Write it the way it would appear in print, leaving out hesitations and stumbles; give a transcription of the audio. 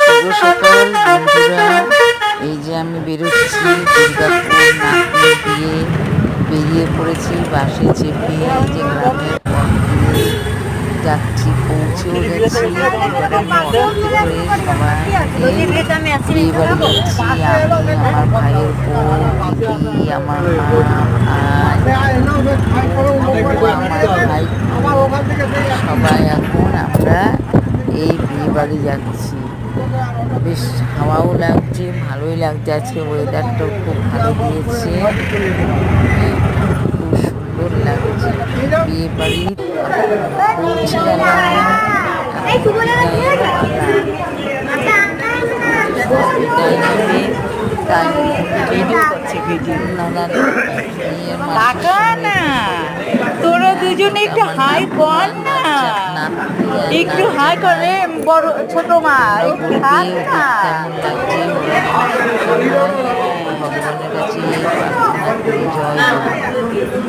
শুভ সকাল বন্ধুরা, এই যে আমি বেরোচ্ছি দুর্গাপুর নাতনি দিয়ে বেরিয়ে পড়েছি বাসে চেপে। এই যে গ্রামের পথ দিয়ে যাচ্ছি, পৌঁছেও গেছি। এবারে আমি অটোতে করে সবাই বিয়ে বাড়ি যাচ্ছি। আমি, আমার ভাইয়ের বউ, দিদি, আমার মা, ভাই, আমার ভাই, সবাই এখন আমরা এই বিয়ে বাড়ি যাচ্ছি। বেশ হাওয়াও লাগছে, ভালোই লাগছে। আজকে ওয়েদারটাও খুব ভালো দিয়েছে, খুব সুন্দর লাগছে। বিয়ে বাড়ি পৌঁছে গেলাম। তোরা দুজনে একটু হাই কর না, একটু হাই করে বড় ছোট মা একটু হাই না। ভগবানের কাছে